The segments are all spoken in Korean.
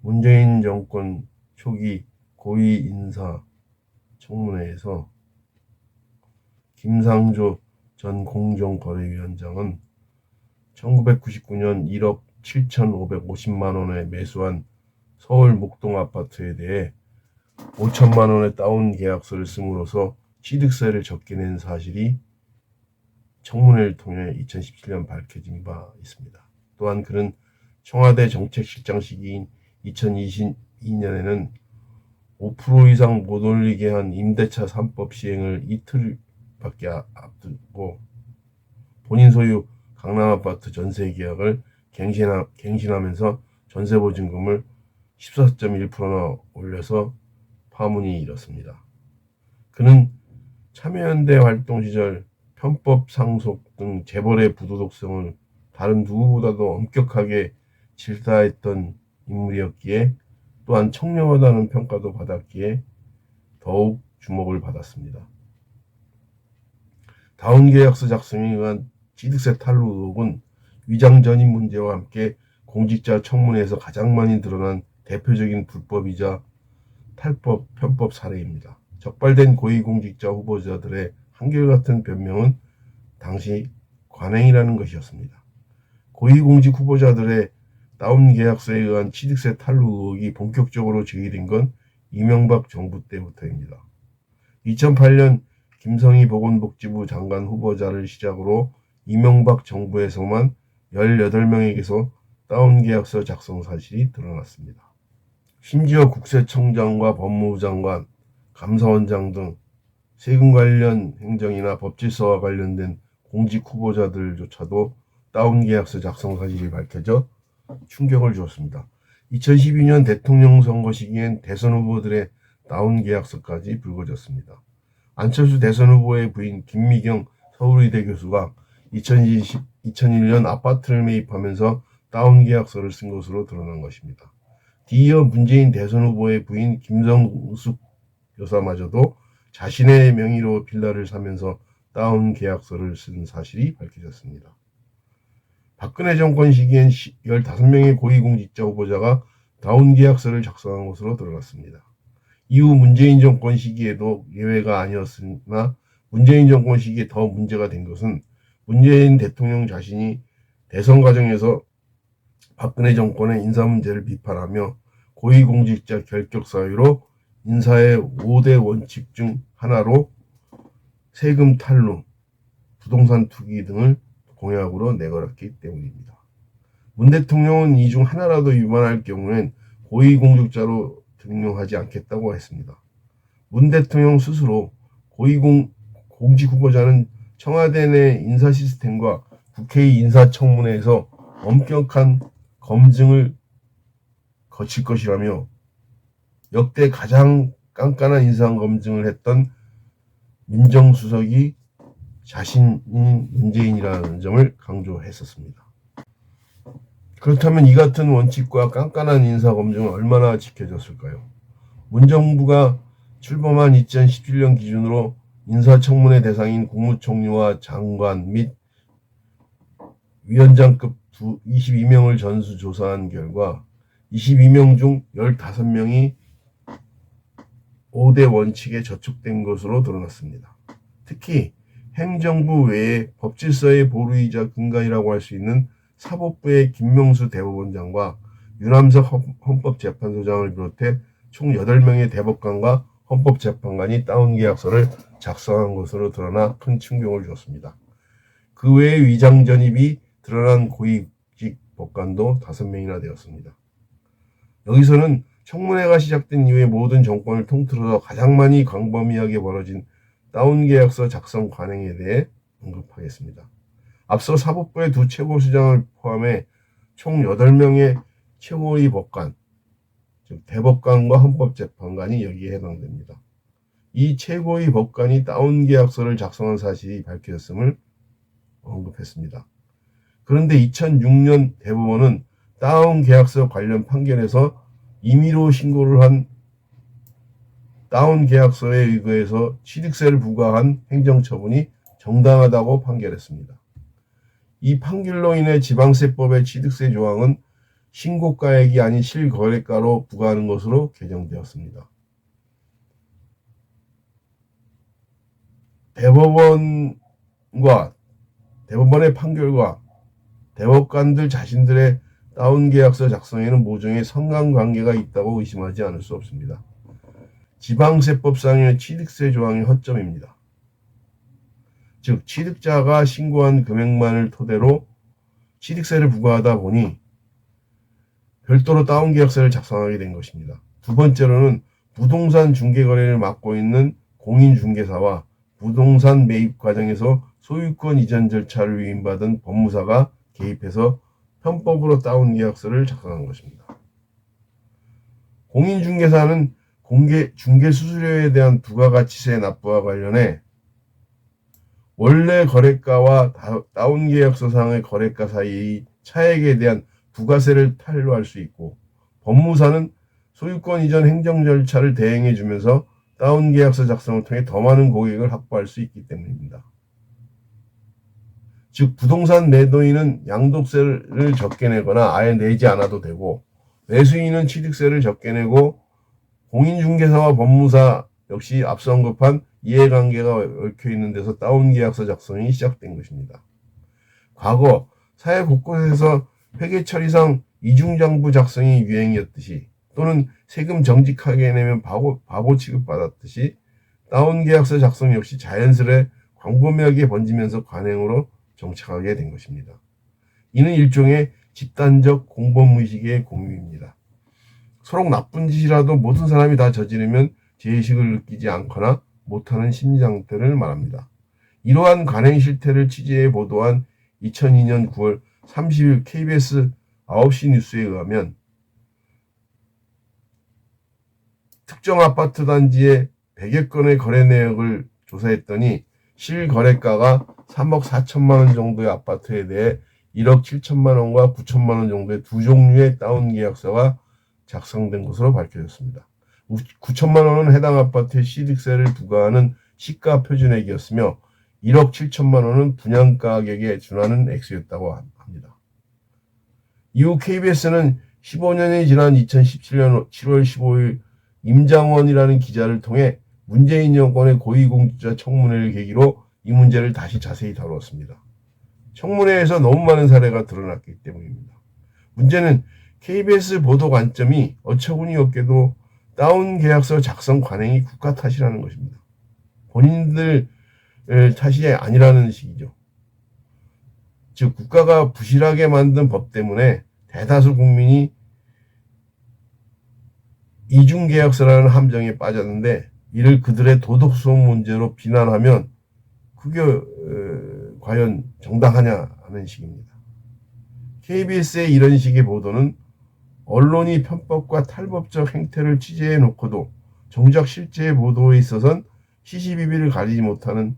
문재인 정권 초기 고위 인사 청문회에서 김상조 전 공정거래위원장은 1999년 1억 7,550만 원에 매수한 서울 목동 아파트에 대해 5천만 원의 다운 계약서를 씀으로써 취득세를 적게 낸 사실이 청문회를 통해 2017년 밝혀진 바 있습니다. 또한 그는 청와대 정책실장 시기인 2022년에는 5% 이상 못 올리게 한 임대차 3법 시행을 이틀밖에 앞두고 본인 소유 강남아파트 전세 계약을 갱신하면서 전세보증금을 14.1%나 올려서 파문이 일었습니다. 그는 참여연대 활동 시절 편법 상속 등 재벌의 부도덕성을 다른 누구보다도 엄격하게 질타했던 인물이었기에 또한 청렴하다는 평가도 받았기에 더욱 주목을 받았습니다. 다운계약서 작성에 의한 취득세 탈루 의혹은 위장 전입 문제와 함께 공직자 청문회에서 가장 많이 드러난 대표적인 불법이자 탈법, 편법 사례입니다. 적발된 고위공직자 후보자들의 한결같은 변명은 당시 관행이라는 것이었습니다. 고위공직 후보자들의 다운계약서에 의한 취득세 탈루 의혹이 본격적으로 제기된 건 이명박 정부 때부터입니다. 2008년 김성희 보건복지부 장관 후보자를 시작으로 이명박 정부에서만 18명에게서 다운계약서 작성 사실이 드러났습니다. 심지어 국세청장과 법무부 장관, 감사원장 등 세금 관련 행정이나 법질서와 관련된 공직 후보자들조차도 다운계약서 작성 사실이 밝혀져 충격을 주었습니다. 2012년 대통령 선거 시기엔 대선 후보들의 다운계약서까지 불거졌습니다. 안철수 대선 후보의 부인 김미경 서울의대 교수가 2001년 아파트를 매입하면서 다운계약서를 쓴 것으로 드러난 것입니다. 뒤이어 문재인 대선 후보의 부인 김성숙 여사마저도 자신의 명의로 빌라를 사면서 다운계약서를 쓴 사실이 밝혀졌습니다. 박근혜 정권 시기엔 15명의 고위공직자 후보자가 다운계약서를 작성한 것으로 드러났습니다. 이후 문재인 정권 시기에도 예외가 아니었으나 문재인 정권 시기에 더 문제가 된 것은 문재인 대통령 자신이 대선 과정에서 박근혜 정권의 인사 문제를 비판하며 고위공직자 결격 사유로 인사의 5대 원칙 중 하나로 세금 탈루, 부동산 투기 등을 공약으로 내걸었기 때문입니다. 문 대통령은 이 중 하나라도 위반할 경우엔 고위공직자로 등용하지 않겠다고 했습니다. 문 대통령 스스로 고위공직 후보자는 청와대 내 인사 시스템과 국회의 인사청문회에서 엄격한 검증을 거칠 것이라며 역대 가장 깐깐한 인사검증을 했던 민정수석이 자신인 문재인이라는 점을 강조했었습니다. 그렇다면 이 같은 원칙과 깐깐한 인사검증은 얼마나 지켜졌을까요? 문정부가 출범한 2017년 기준으로 인사청문회 대상인 국무총리와 장관 및 위원장급 22명을 전수조사한 결과 22명 중 15명이 5대 원칙에 저촉된 것으로 드러났습니다. 특히 행정부 외에 법질서의 보루이자 근간이라고 할 수 있는 사법부의 김명수 대법원장과 유남석 헌법재판소장을 비롯해 총 8명의 대법관과 헌법재판관이 다운계약서를 작성한 것으로 드러나 큰 충격을 주었습니다. 그 외에 위장 전입이 드러난 고위직 법관도 5명이나 되었습니다. 여기서는 청문회가 시작된 이후에 모든 정권을 통틀어서 가장 많이 광범위하게 벌어진 다운계약서 작성 관행에 대해 언급하겠습니다. 앞서 사법부의 두 최고수장을 포함해 총 8명의 최고위 법관, 즉 대법관과 헌법재판관이 여기에 해당됩니다. 이 최고위 법관이 다운계약서를 작성한 사실이 밝혀졌음을 언급했습니다. 그런데 2006년 대법원은 다운계약서 관련 판결에서 임의로 신고를 한 다운계약서에 의거해서 취득세를 부과한 행정처분이 정당하다고 판결했습니다. 이 판결로 인해 지방세법의 취득세 조항은 신고가액이 아닌 실거래가로 부과하는 것으로 개정되었습니다. 대법원의 판결과 대법관들 자신들의 다운계약서 작성에는 모종의 상관관계가 있다고 의심하지 않을 수 없습니다. 지방세법상의 취득세 조항의 허점입니다. 즉 취득자가 신고한 금액만을 토대로 취득세를 부과하다 보니 별도로 다운계약서를 작성하게 된 것입니다. 두 번째로는 부동산 중개거래를 맡고 있는 공인중개사와 부동산 매입 과정에서 소유권 이전 절차를 위임받은 법무사가 개입해서 편법으로 다운계약서를 작성한 것입니다. 공인중개사는 중개수수료에 대한 부가가치세 납부와 관련해 원래 거래가와 다운계약서상의 거래가 사이의 차액에 대한 부가세를 탄로할 수 있고, 법무사는 소유권 이전 행정 절차를 대행해 주면서 다운계약서 작성을 통해 더 많은 고객을 확보할 수 있기 때문입니다. 즉 부동산 매도인은 양도세를 적게 내거나 아예 내지 않아도 되고, 매수인은 취득세를 적게 내고, 공인중개사와 법무사 역시 앞서 언급한 이해관계가 얽혀 있는 데서 다운계약서 작성이 시작된 것입니다. 과거 사회 곳곳에서 회계처리상 이중장부 작성이 유행이었듯이, 또는 세금 정직하게 내면 바보 취급받았듯이 다운계약서 작성 역시 자연스레 광범위하게 번지면서 관행으로 정착하게 된 것입니다. 이는 일종의 집단적 공범의식의 공유입니다. 서로 나쁜 짓이라도 모든 사람이 다 저지르면 죄의식을 느끼지 않거나 못하는 심리상태를 말합니다. 이러한 관행 실태를 취재해 보도한 2002년 9월 30일 KBS 9시 뉴스에 의하면 특정 아파트 단지의 100여 건의 거래 내역을 조사했더니 실거래가가 3억 4천만 원 정도의 아파트에 대해 1억 7천만 원과 9천만 원 정도의 두 종류의 다운계약서가 작성된 것으로 밝혀졌습니다. 9천만 원은 해당 아파트의 취득세를 부과하는 시가 표준액이었으며 1억 7천만 원은 분양가격에 준하는 액수였다고 합니다. 이후 KBS는 15년이 지난 2017년 7월 15일 임장원이라는 기자를 통해 문재인 정권의 고위공직자 청문회를 계기로 이 문제를 다시 자세히 다루었습니다. 청문회에서 너무 많은 사례가 드러났기 때문입니다. 문제는 KBS 보도 관점이 어처구니 없게도 다운계약서 작성 관행이 국가 탓이라는 것입니다. 본인들 탓이 아니라는 식이죠. 즉 국가가 부실하게 만든 법 때문에 대다수 국민이 이중계약서라는 함정에 빠졌는데, 이를 그들의 도덕성 문제로 비난하면 그게 과연 정당하냐 하는 식입니다. KBS의 이런 식의 보도는 언론이 편법과 탈법적 행태를 취재해 놓고도 정작 실제 보도에 있어서는 시시비비를 가리지 못하는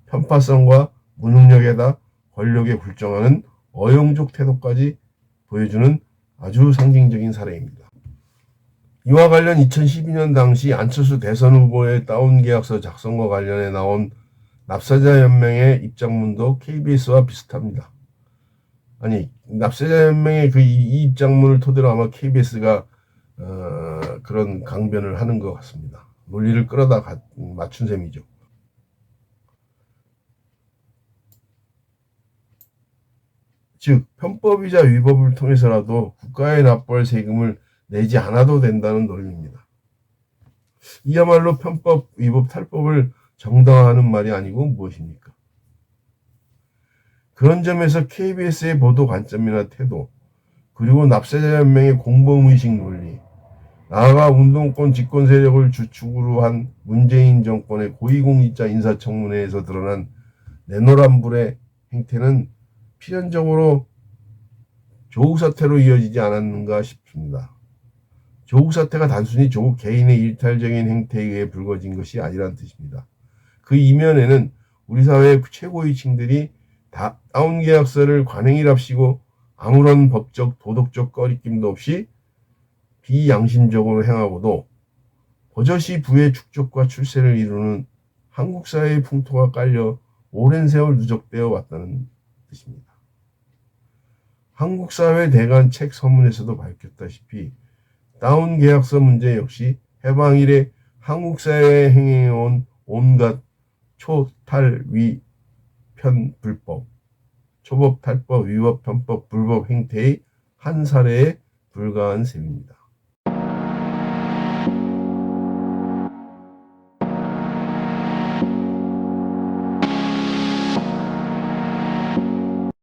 편파성과 무능력에다 권력에 굴종하는 어용족 태도까지 보여주는 아주 상징적인 사례입니다. 이와 관련 2012년 당시 안철수 대선 후보의 다운계약서 작성과 관련해 나온 납세자연맹의 입장문도 KBS와 비슷합니다. 아니, 납세자연맹의 이 입장문을 토대로 아마 KBS가 그런 강변을 하는 것 같습니다. 논리를 끌어다 맞춘 셈이죠. 즉 편법이자 위법을 통해서라도 국가에 납부할 세금을 내지 않아도 된다는 논리입니다. 이야말로 편법, 위법, 탈법을 정당화하는 말이 아니고 무엇입니까? 그런 점에서 KBS의 보도 관점이나 태도, 그리고 납세자연맹의 공범의식 논리, 나아가 운동권 집권 세력을 주축으로 한 문재인 정권의 고위공직자 인사청문회에서 드러난 내노란불의 행태는 필연적으로 조국 사태로 이어지지 않았는가 싶습니다. 조국 사태가 단순히 조국 개인의 일탈적인 행태에 의해 불거진 것이 아니란 뜻입니다. 그 이면에는 우리 사회의 최고위층들이 다운계약서를 관행이랍시고 아무런 법적, 도덕적 꺼리낌도 없이 비양심적으로 행하고도 버젓이 부의 축적과 출세를 이루는 한국 사회의 풍토가 깔려 오랜 세월 누적되어 왔다는 뜻입니다. 한국사회 대관 책 서문에서도 밝혔다시피 다운 계약서 문제 역시 해방 이래 한국사회에 행해온 온갖 초탈위 편불법, 초법 탈법, 위법 편법, 불법 행태의 한 사례에 불과한 셈입니다.